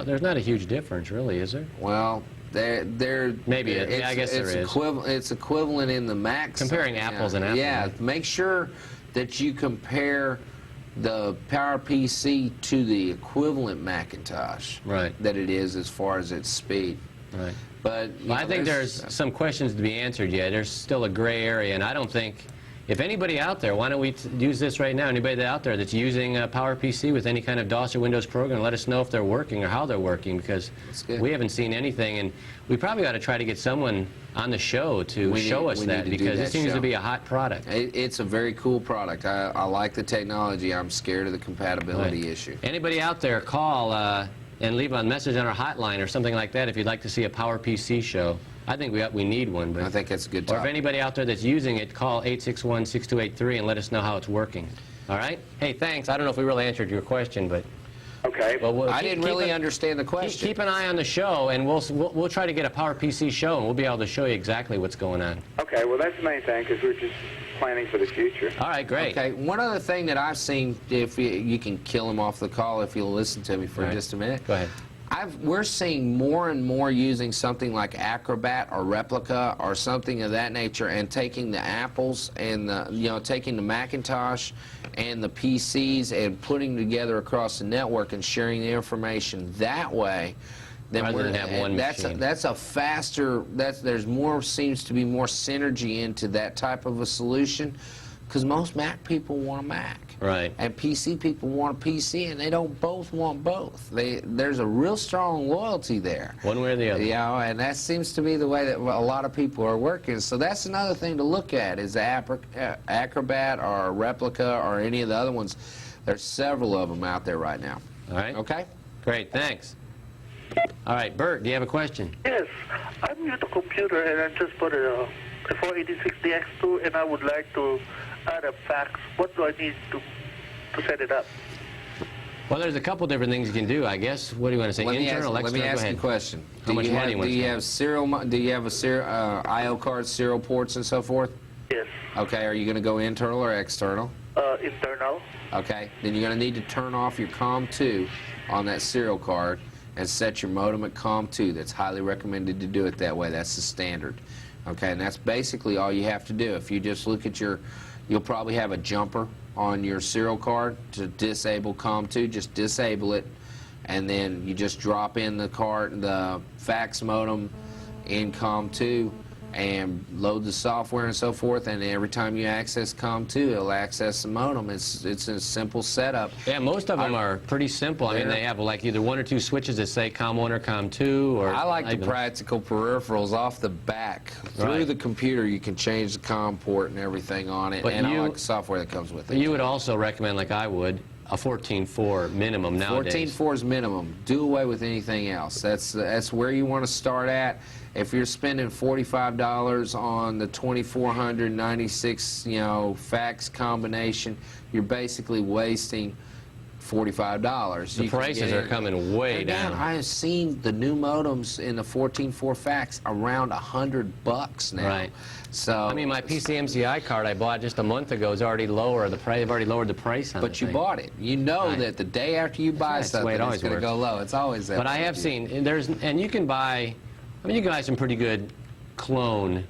There's not a huge difference, really, is there? Well, maybe. I guess there is. It's equivalent in the Mac. Comparing apples and apples. Yeah, make sure that you compare the Power PC to the equivalent Macintosh. Right. That it is as far as its speed. Right. But I think there's some questions to be answered yet. There's still a gray area, and I don't think. If anybody out there, why don't we use this right now, anybody out there that's using a Power PC with any kind of DOS or Windows program, let us know if they're working or how they're working, because we haven't seen anything, and we probably got to try to get someone on the show to show us that, because it seems to be a hot product. It's a very cool product. I like the technology. I'm scared of the compatibility issue. Anybody out there, call and leave a message on our hotline or something like that if you'd like to see a Power PC show. I think we need one. But I think that's a good topic. topic. Or if anybody out there that's using it, call 861-6283 and let us know how it's working. All right? Hey, thanks. I don't know if we really answered your question, but... Okay. Well, I didn't really understand the question. Keep an eye on the show, and we'll try to get a Power PC show, and we'll be able to show you exactly what's going on. Okay, well, that's the main thing, because we're just planning for the future. All right, great. Okay, one other thing that I've seen, if you can kill him off the call if you'll listen to me for just a minute. Go ahead. We're seeing more and more using something like Acrobat or Replica or something of that nature, and taking the Apples and taking the Macintosh and the PCs and putting together across the network and sharing the information that way. Rather than have one machine. That's a faster. Seems to be more synergy into that type of a solution, because most Mac people want a Mac. Right. And PC people want a PC, and they don't both want both. There's a real strong loyalty there. One way or the other. Yeah, and that seems to be the way that a lot of people are working. So that's another thing to look at, is Acrobat or Replica or any of the other ones. There's several of them out there right now. All right. Okay? Great, thanks. All right, Bert, do you have a question? Yes, I'm new to computer, and I just bought a 486DX2, and I would like to add a fax. What do I need to set it up? Well, there's a couple different things you can do, I guess. What do you want to say? Internal, external? Let me ask you a question. How much money do you have I/O cards, serial ports, and so forth? Yes. Okay. Are you going to go internal or external? Internal. Okay. Then you're going to need to turn off your COM2 on that serial card and set your modem at COM2. That's highly recommended to do it that way. That's the standard. Okay. And that's basically all you have to do. If you just look at you'll probably have a jumper on your serial card to disable COM2. Just disable it, and then you just drop in the fax modem in COM2, and load the software and so forth, and every time you access COM2, it'll access the modem. It's a simple setup. Yeah, most of them are pretty simple. I mean, they have like either 1 or 2 switches that say COM1 or COM2. Or I like the practical peripherals off the back. Through the computer, you can change the COM port and everything on it, and I like the software that comes with it. You would also recommend, like I would, a 14.4 minimum nowadays. 14.4 is minimum. Do away with anything else. That's where you want to start at. If you're spending $45 on the 2496, fax combination, you're basically wasting $45. The prices are coming way down. I have seen the new modems in the 14.4 fax around $100 now. Right. So I mean, my PCMCI card I bought just a month ago is already lower. They've already lowered the price on it. But you bought it. You know that the day after you buy something, it's going to go low. It's always that. But I have seen, and you can buy, you can buy some pretty good clone,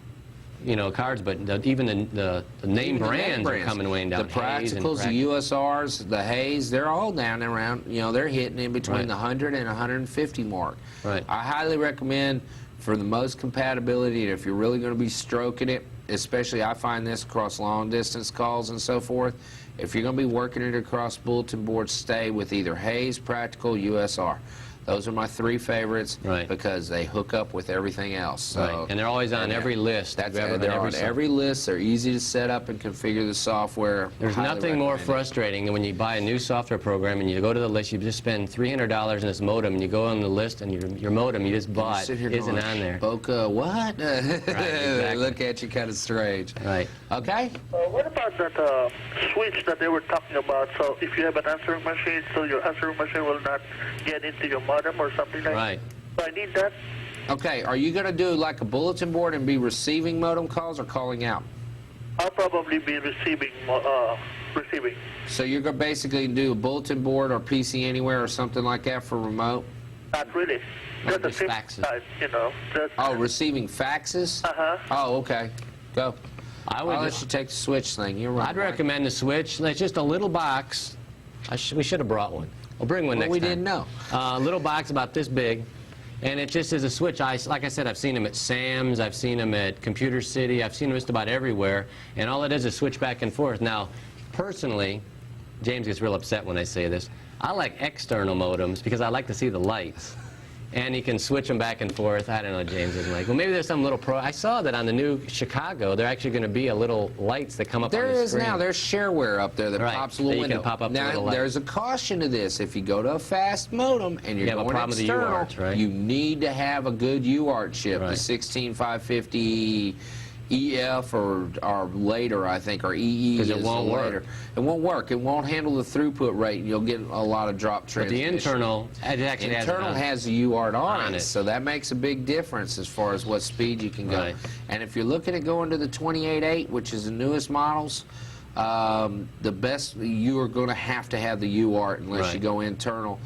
cards, but even the name brands are coming way down. The Practicals, the USRs, the Hayes, they're all down around, they're hitting in between the 100 and 150 mark. Right. I highly recommend, for the most compatibility, and if you're really going to be stroking it, especially I find this across long distance calls and so forth, if you're going to be working it across bulletin boards, stay with either Hayes, Practical, USR. Those are my 3 favorites because they hook up with everything else. So, and they're always on every list. They're on every list. They're easy to set up and configure the software. There's nothing more frustrating than when you buy a new software program and you go to the list, you just spend $300 in this modem, and you go on the list and your modem you just bought isn't on there. Boca, what? Exactly. Look at you kind of strange. Right. Okay? What about that switch that they were talking about? So if you have an answering machine, so your answering machine will not get into your modem or something like that? Right. So I need that. Okay, are you going to do like a bulletin board and be receiving modem calls or calling out? I'll probably be receiving. So you're going to basically do a bulletin board or PC Anywhere or something like that for remote? Not really. Just the same faxes. type, receiving faxes? Uh-huh. Oh, okay. Go. I'll let you take the switch thing. You're right. I'd recommend the switch. It's just a little box. We should have brought one. We'll bring one next time. We didn't know. A little box about this big, and it just is a switch. Like I said, I've seen them at Sam's, I've seen them at Computer City, I've seen them just about everywhere, and all it is switch back and forth. Now, personally, James gets real upset when I say this, I like external modems because I like to see the lights. And you can switch them back and forth. I don't know, James isn't like, well, maybe there's some little I saw that on the new Chicago, they're actually going to be a little lights that come up on the screen. There is now. There's shareware up there that pops a little window. You can pop up now, there's a caution to this. If you go to a fast modem and you're going external, you need to have a good UART chip, the 16550 EF or later, I think, or EE is it won't later. It won't work. It won't handle the throughput rate. You'll get a lot of drop transmission. But the internal, it actually has a UART on it, so that makes a big difference as far as what speed you can go. Right. And if you're looking at going to the 28.8, which is the newest models, the best, you are going to have the UART unless you go internal.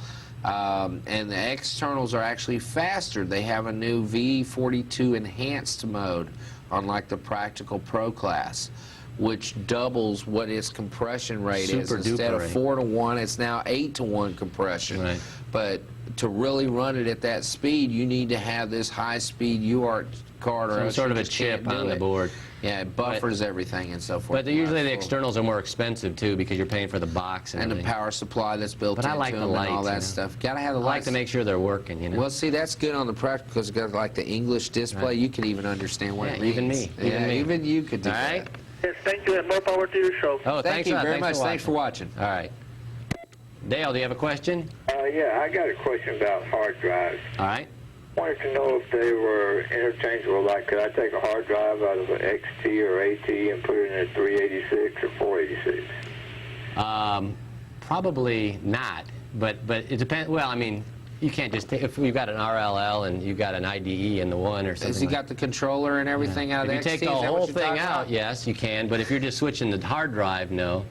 And the externals are actually faster. They have a new V42 enhanced mode on like the Practical Pro class, which doubles what its compression rate is. Instead of 4-to-1, it's now 8-to-1 compression. Right. But to really run it at that speed, you need to have this high-speed UART card or some sort of a chip on the board. Yeah, it buffers everything and so forth. But usually the externals are more expensive too because you're paying for the box and the power supply that's built into them and all that stuff. Gotta have the lights. I like to make sure they're working, Well, see, that's good on the Practical because it's got like the English display. You can even understand what it means. Even me. Even you could do that. Yes, thank you, and more power to your show. Oh, thank you very much. Thanks for watching. All right. Dale, do you have a question? Yeah, I got a question about hard drives. All right. I wanted to know if they were interchangeable. Like, could I take a hard drive out of an XT or AT and put it in a 386 or 486? Probably not. But it depends. Well, I mean, you can't just take, if you've got an RLL and you've got an IDE in the one or something. Has he got the controller and everything out of the XT? If you take the whole thing out, yes, you can. But if you're just switching the hard drive, no.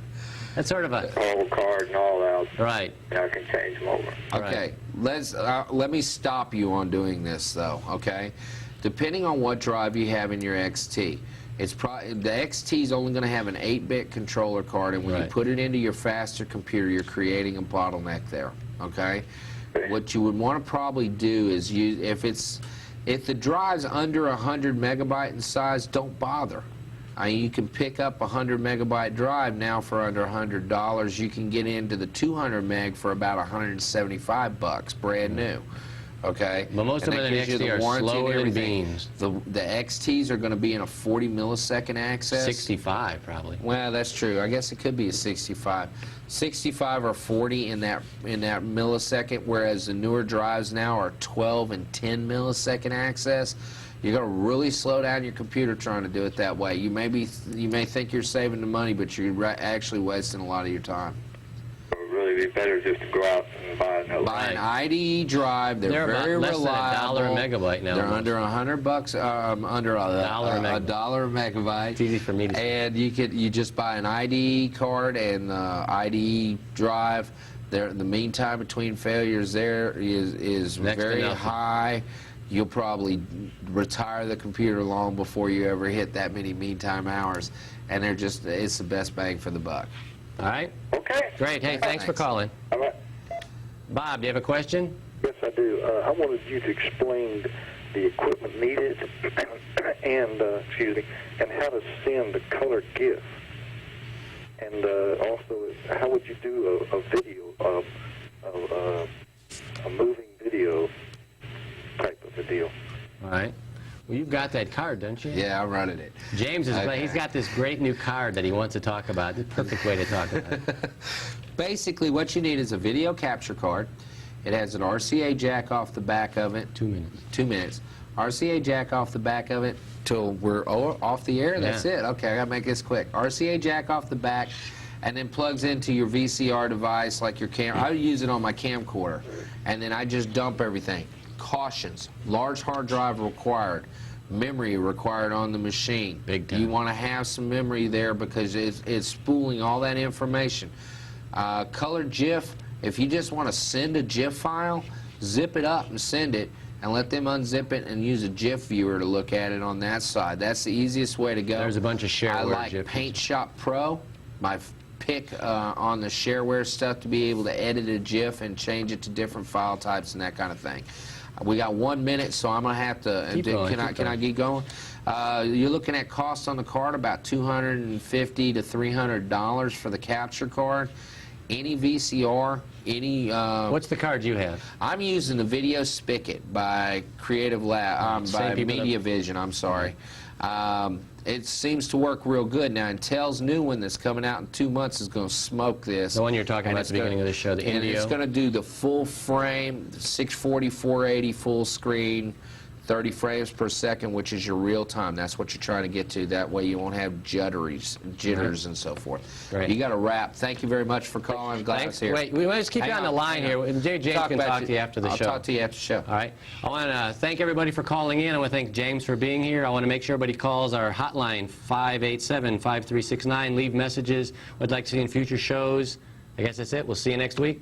That's sort of a whole card and all out. Right. I can change them over. Okay. Let me stop you on doing this though. Okay. Depending on what drive you have in your XT, it's probably the XT is only going to have an 8-bit controller card, and when you put it into your faster computer, you're creating a bottleneck there. Okay. What you would want to probably do is use, if If the drive's under 100 megabyte in size, don't bother. You can pick up a 100 megabyte drive now for under $100. You can get into the 200 meg for about $175, brand new. Okay. But most of them in the XT are slower than beans. The XTs are going to be in a 40 millisecond access. 65 probably. Well, that's true. I guess it could be a 65. 65 or 40 in that millisecond, whereas the newer drives now are 12 and 10 millisecond access. You're going to really slow down your computer trying to do it that way. You may think you're saving the money, but you're actually wasting a lot of your time. It would really be better just to go out and buy another. Buy an IDE drive. They're very about less reliable. than $1 a megabyte now. They're under $100, under a dollar a megabyte. It's easy for me to say. And you just buy an IDE card and the IDE drive. The mean time between failures there is very high. You'll probably retire the computer long before you ever hit that many mean time hours, and it's the best bang for the buck. All right. Okay. Great. Hey, thanks for calling. All right. Bob, do you have a question? Yes, I do. I wanted you to explain the equipment needed and and how to send a color GIF, and also how would you do a video, a moving video type of a deal. All right. Well, you've got that card, don't you? Yeah, I'm running it. James he's got this great new card that he wants to talk about. The perfect way to talk about it. Basically, what you need is a video capture card. It has an RCA jack off the back of it. 2 minutes. 2 minutes. RCA jack off the back of it till we're off the air. That's it. Okay, I gotta make this quick. RCA jack off the back, and then plugs into your VCR device like your camera. I use it on my camcorder, and then I just dump everything. Cautions: large hard drive required, memory required on the machine. Big time. You want to have some memory there because it's spooling all that information. Colored GIF, if you just want to send a GIF file, zip it up and send it, and let them unzip it and use a GIF viewer to look at it on that side. That's the easiest way to go. There's a bunch of shareware. I like GIF. Paint Shop Pro, my pick on the shareware stuff, to be able to edit a GIF and change it to different file types and that kind of thing. We got 1 minute, so I'm going to have to... Can I keep going? You're looking at cost on the card about $250 to $300 for the capture card. Any VCR, any... What's the card you have? I'm using the Video Spigot by Creative Lab, by Media Vision, I'm sorry. It seems to work real good. Now, Intel's new one that's coming out in 2 months is going to smoke this. The one you're talking about at the beginning of the show, the Indio. And it's going to do the full frame, 640, 480 full screen, 30 frames per second, which is your real time. That's what you're trying to get to. That way you won't have jitters and so forth. Great. You got a wrap. Thank you very much for calling. I'm glad it's here. Wait, we want to just keep you on the line here. James can talk to you after the show. I'll talk to you after the show. All right. I want to thank everybody for calling in. I want to thank James for being here. I want to make sure everybody calls our hotline, 587-5369. Leave messages. What I'd like to see in future shows. I guess that's it. We'll see you next week.